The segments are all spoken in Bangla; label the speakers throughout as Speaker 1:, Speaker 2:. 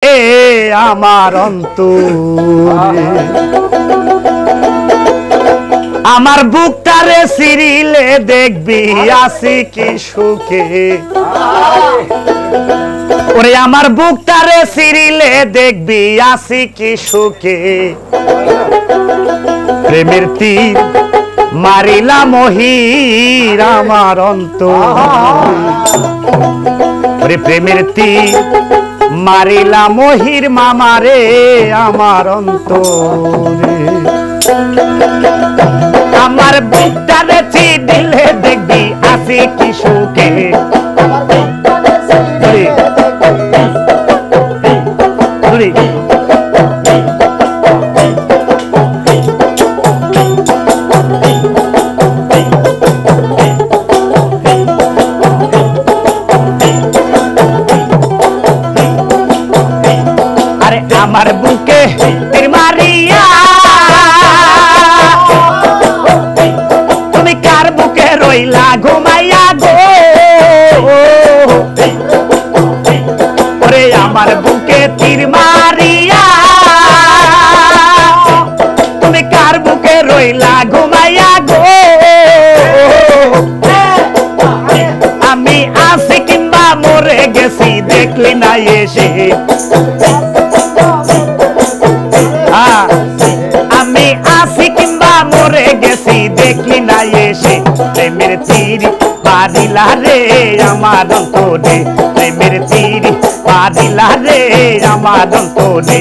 Speaker 1: এ আমার অন্তরে আমার বুকটারে সিরিলে দেখবি আসি কি সুখে ওরে আমার বুকটারে সিরিলে দেখবি আসি কি সুখে প্রেমের তীর মারিলা মহির আমার অন্তরে প্রেমের তীর মারিলা মহির মামারে আমার অন্তরে আমার বুকটারে দিলে দেখবি আসি কি সুখে আমার বুকে তীর মারিয়া তুমি কার বুকে রইলা ঘুমাইয়া গো ওরে আমার বুকে তীর মারিয়া তুমি কার বুকে রইলা ঘুমাইয়া গো আমি আছি কিংবা মরে গেছি দেখলি না এসে আমি আসি কিংবা মরে গেছি দেখলি না এসে প্রেমের তীর মারিলা রে আমার অন্তরে প্রেমের তীর মারিলা রে আমার অন্তরে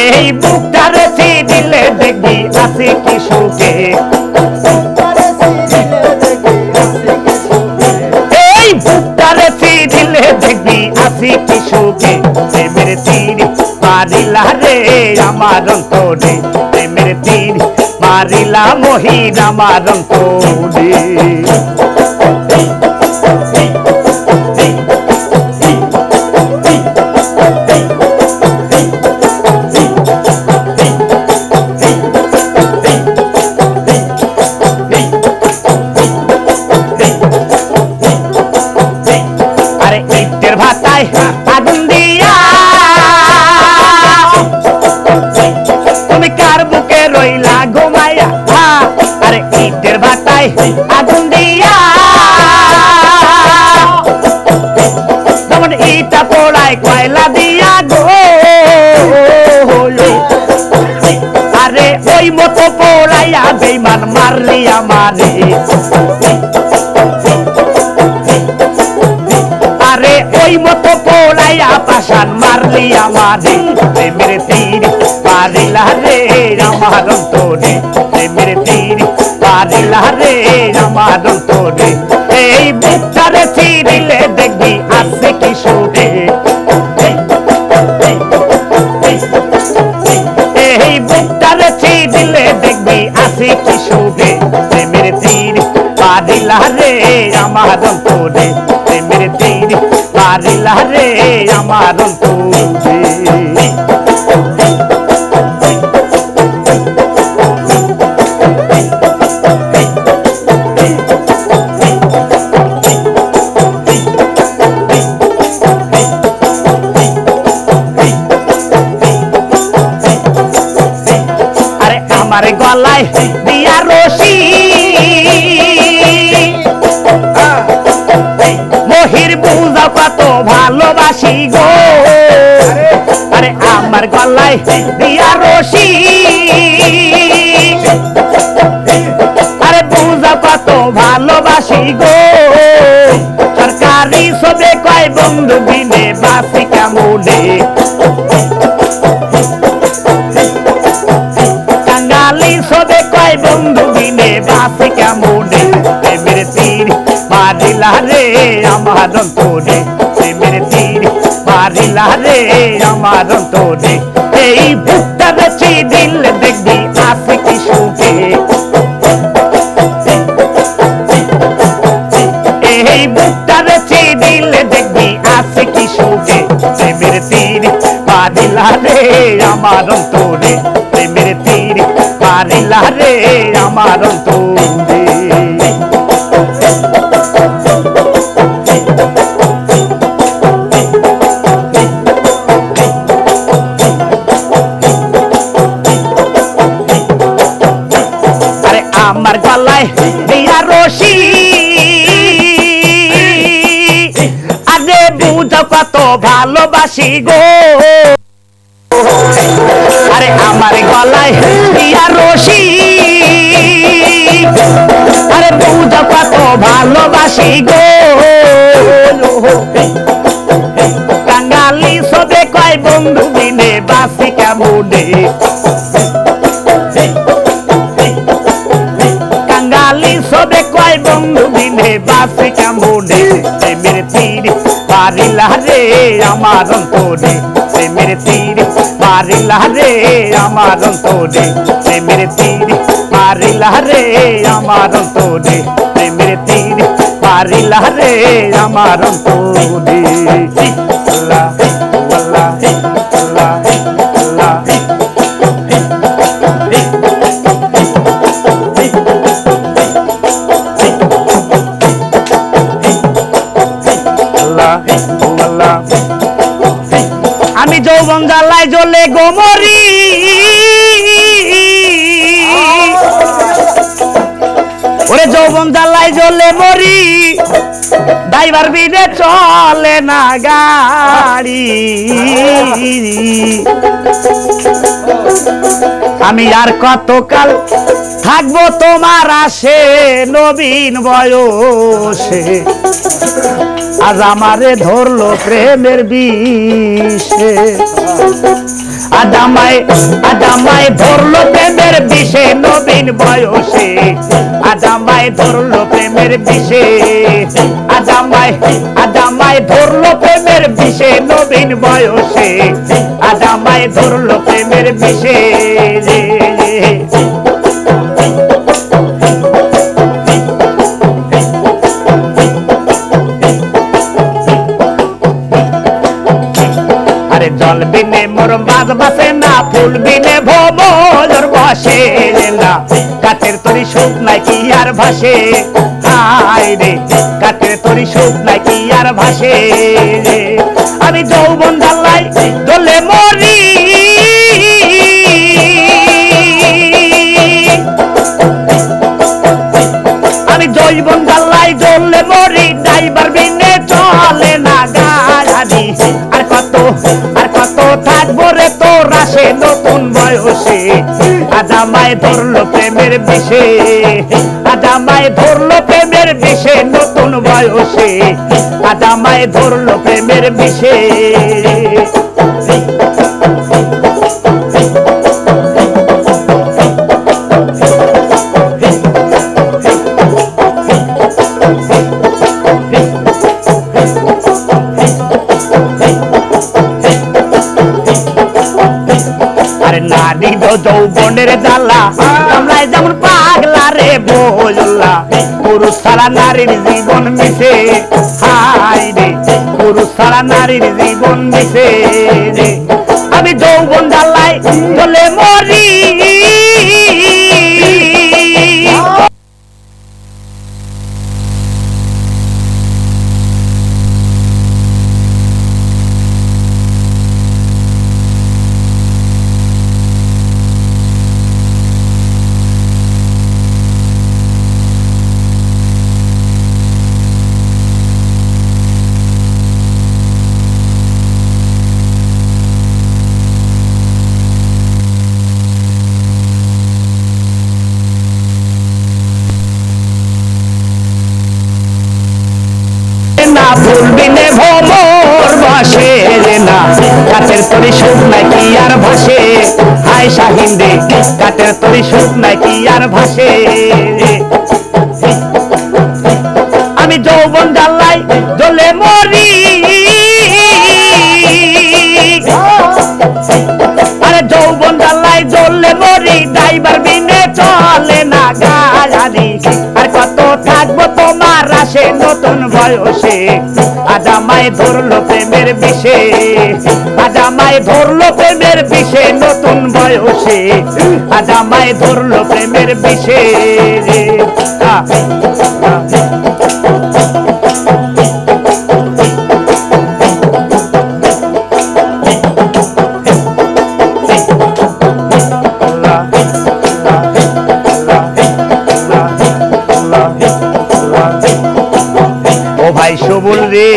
Speaker 1: এই বুকটারে দিলে দেখবি আসি কি সুখে এই বুকটারে দিলে দেখবি আসি কি সুখে প্রেমের তীর মারিলা রে আমার অন্তরে প্রেমের তীর মারিলা মহির আমার অন্তরে আরে ইটের ভাতায় আগুন দিয়া তুমি কার বুকে রইলা ঘুমাইয়া আরে ইটের ভাতায় আগুন দিয়া যেমন ইটা পোড়ায় কয়লা দিয়া গো আরে ওই মতো পোড়াইয়া বেইমান মারলি আমারে আরে ওই মতো পোড়াইয়া পাশান মারলি আমারে প্রেমের তীর মারিলা রে আমার অন্তরে প্রেমের তীর মারিলা রে আমার অন্তরে এই বুকটারে ছিড়িলে দেখবি আসে কি সুখে এই বুকটারে ছিড়িলে দেখবি আসে কি সুখে প্রেমের তীর মারিলা রে আমার অন্তরে প্রেমের তীর মারিলা রে আমার অন্তরে আমার গলায় দিয়া রশি মহির বুঝা কত ভালোবাসি গো আরে আমার গলায় দিয়া রশি আরে বুঝা কত ভালোবাসি গো সরকারি সবে কয় বন্ধু বিনে বাসি কেমনে সবে কয় বন্ধু বিনে বাসি কেমনে প্রেমের তীর মারিলা রে আমার অন্তরে প্রেমের তীর মারিলা রে আমার অন্তরে এই বুকটারে দিলে দেখবি আসি কি সুখে এই বুকটারে দিলে দেখবি আসি কি সুখে প্রেমের তীর মারিলা রে আমার অন্তরে প্রেমের তীর মারিলা রে আমার অন্তরে বুঝো কত ভালোবাসি গো আরে আমার গলায় দিয়া রশি আরে বুঝো কত ভালোবাসি গো কাঙ্গালি সবে কয় বন্ধু বিনে বাসি কেমনে কাঙ্গালি সবে কয় বন্ধু বিনে বাসি কেমনে প্রেমের তীর পারিলা রে আমার অন্তরে প্রেমের তীর পারিলা রে আমার অন্তরে প্রেমের তীর পারিলা রে আমার অন্তরে প্রেমের তীর পারিলা রে আমার অন্তরে আল্লাহ আল্লাহ আল্লাহ আল্লাহ আমি যৌবন জ্বালায় জ্বলে গোমরি ওরে যৌবন জ্বালায় জ্বলে মরি ড্রাইভার বিনে চলে না গাড়ি আমি আর কতকাল থাকবো তোমার আসে নবীন বয়সে আজ আমারে ধরলো প্রেমের বিষে আদামায় ধরলো প্রেমের বিষে নবীন বয়সে আদামায় ধরলো প্রেমের বিষে আদামায় ধরলো প্রেমের বিষে নবীন বয়সে আদামায় ধরলো প্রেমের বিষে জল বিনে মোর বাজ বাসে না ফুল বিনে ভোমর বসে না কাঠের তরি সুখ নাই কি আর ভাসে হায় রে কাঠের তরি সুখ নাই কি আর ভাসে আমি যৌবন জ্বালাই জ্বলে মরি আমি যৌবন জ্বালাই জ্বলে মরি ড্রাইভার বিনে চলে না গাড়ি আর কত থাকবো রে তোর আসে নতুন বয়সে আদামায় ধরলো প্রেমের বিষে আদামায় ধরলো প্রেমের বিষে নতুন বয়সে আদামায় ধরলো প্রেমের বিষে নারী যৌবনের জ্বালা আমরাই যেমন পাগলা রে বললা পুরুষ ছাড়া নারীর জীবন মিশে হাই রে পুরুষ ছাড়া নারীর জীবন মিশে রে আমি যৌবন জ্বালাই জ্বলে মরি ফুল বিনে ভোমর বসে না কাঠের তরি সুখ নাই কি আর ভাসে হায় শাহিন রে কাঠের তরি সুখ নাই কি আর ভাসে আমি যৌবন জ্বালাই জ্বলে মরি আরে যৌবন জ্বালাই জ্বলে মরি ড্রাইভার বিনে চলে না গাড়ি আর কত থাকবো তোমার আসে নতুন বয়সে আদামায় ধরলো প্রেমের বিষে আদামায় ধরলো প্রেমের বিষে নতুন বয়সে আদামায় ধরলো প্রেমের বিষে ও ভাই সবুল রে।